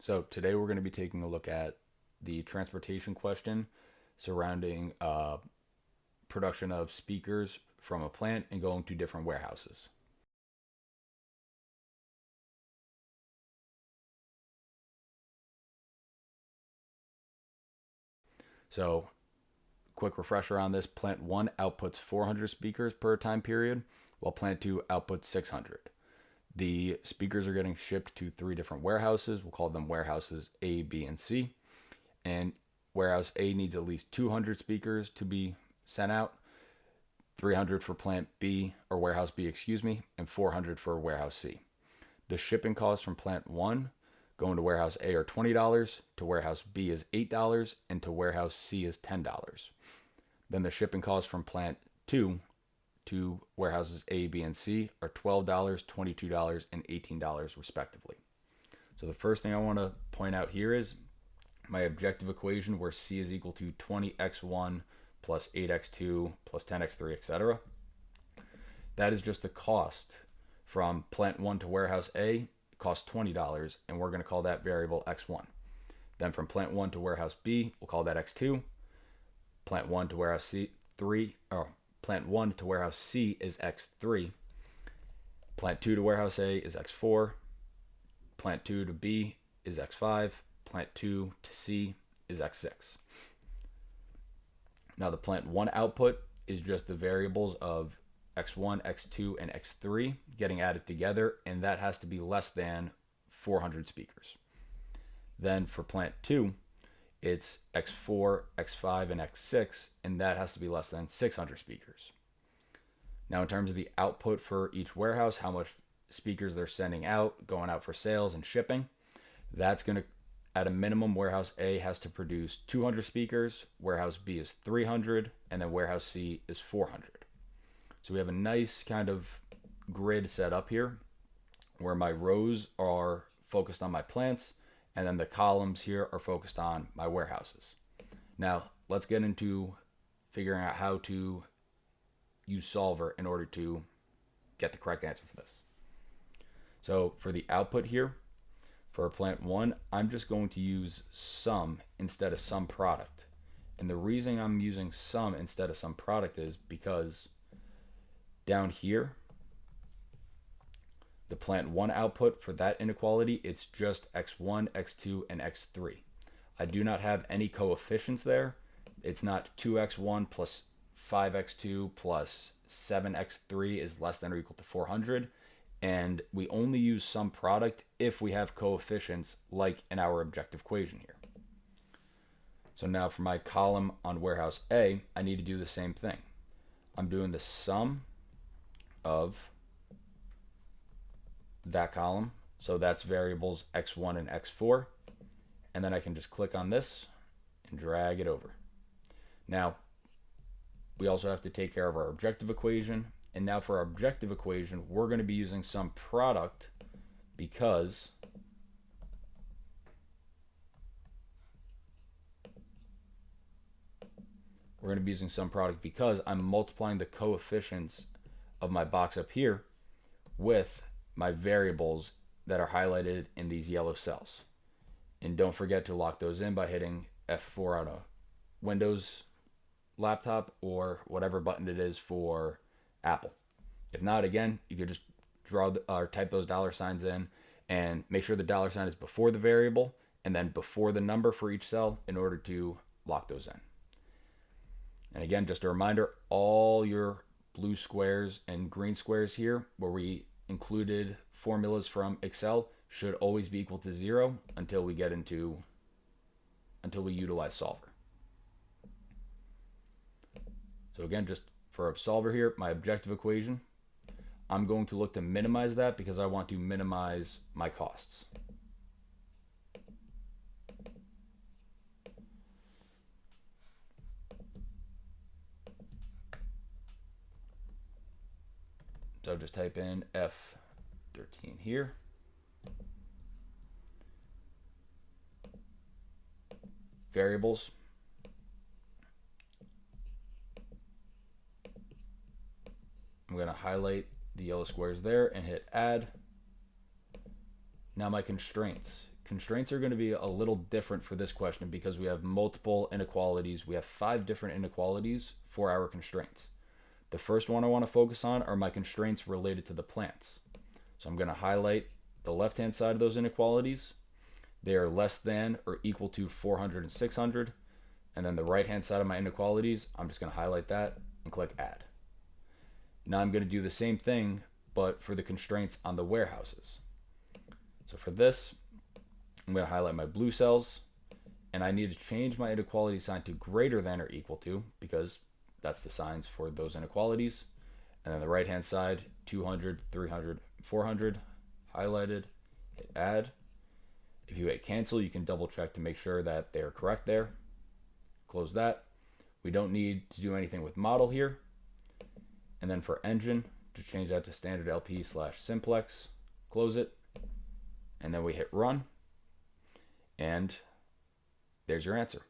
So today we're going to be taking a look at the transportation question surrounding production of speakers from a plant and going to different warehouses. So quick refresher on this, plant 1 outputs 400 speakers per time period, while plant 2 outputs 600. The speakers are getting shipped to 3 different warehouses. We'll call them warehouses A, B, and C. And warehouse A needs at least 200 speakers to be sent out, 300 for plant B or warehouse B, and 400 for warehouse C. The shipping costs from plant 1 going to warehouse A are $20, to warehouse B is $8, and to warehouse C is $10. Then the shipping costs from plant 2 to warehouses A, B, and C are $12, $22, and $18 respectively. So the first thing I want to point out here is my objective equation where C is equal to 20x1 plus 8x2 plus 10x3, etc. That is just the cost from plant 1 to warehouse A. It costs $20, and we're going to call that variable x1. Then from plant 1 to warehouse B, we'll call that x2. Plant 1 to warehouse C3, or plant 1 to warehouse C is x3. Plant 2 to warehouse A is x4. Plant 2 to B is x5. Plant 2 to C is x6. Now the plant 1 output is just the variables of x1, x2, and x3 getting added together, and that has to be less than 400 speakers. Then for plant 2, it's x4, x5, and x6, and that has to be less than 600 speakers. Now in terms of the output for each warehouse, how much speakers they're sending out, going out for sales and shipping, that's going to, at a minimum, warehouse A has to produce 200 speakers, warehouse B is 300, and then warehouse C is 400. So we have a nice kind of grid set up here where my rows are focused on my plants, and then the columns here are focused on my warehouses. Now let's get into figuring out how to use Solver in order to get the correct answer for this. So for the output here, for plant 1, I'm just going to use sum instead of sum product. And the reason I'm using sum instead of sum product is because down here, the plant 1 output for that inequality, it's just x1, x2, and x3. I do not have any coefficients there. It's not 2x1 plus 5x2 plus 7x3 is less than or equal to 400. And we only use sum product if we have coefficients like in our objective equation here. So now for my column on warehouse A, I need to do the same thing. I'm doing the sum of that column. So that's variables x1 and x4. And then I can just click on this and drag it over. Now, we also have to take care of our objective equation. And now for our objective equation, we're going to be using sum product because I'm multiplying the coefficients of my box up here with my variables that are highlighted in these yellow cells. And don't forget to lock those in by hitting F4 on a Windows laptop or whatever button it is for Apple. If not, again, you could just draw or type those dollar signs in and make sure the dollar sign is before the variable and then before the number for each cell in order to lock those in. And again, just a reminder, all your blue squares and green squares here where we included formulas from Excel should always be equal to 0 until we utilize Solver. So again, just for a solver here, my objective equation, I'm going to look to minimize that because I want to minimize my costs. So just type in F13 here. Variables. I'm going to highlight the yellow squares there and hit add. Now my constraints. constraints are going to be a little different for this question because we have multiple inequalities. We have 5 different inequalities for our constraints. The first one I want to focus on are my constraints related to the plants. So I'm going to highlight the left-hand side of those inequalities. They are less than or equal to 400 and 600. And then the right-hand side of my inequalities, I'm just going to highlight that and click Add. Now I'm going to do the same thing, but for the constraints on the warehouses. So for this, I'm going to highlight my blue cells, and I need to change my inequality sign to greater than or equal to, because that's the signs for those inequalities. And then the right hand side, 200, 300, 400, highlighted, hit Add. If you hit cancel, you can double check to make sure that they're correct there. Close that. We don't need to do anything with model here. And then for engine, to change that to standard LP/simplex, close it. And then we hit run. And there's your answer.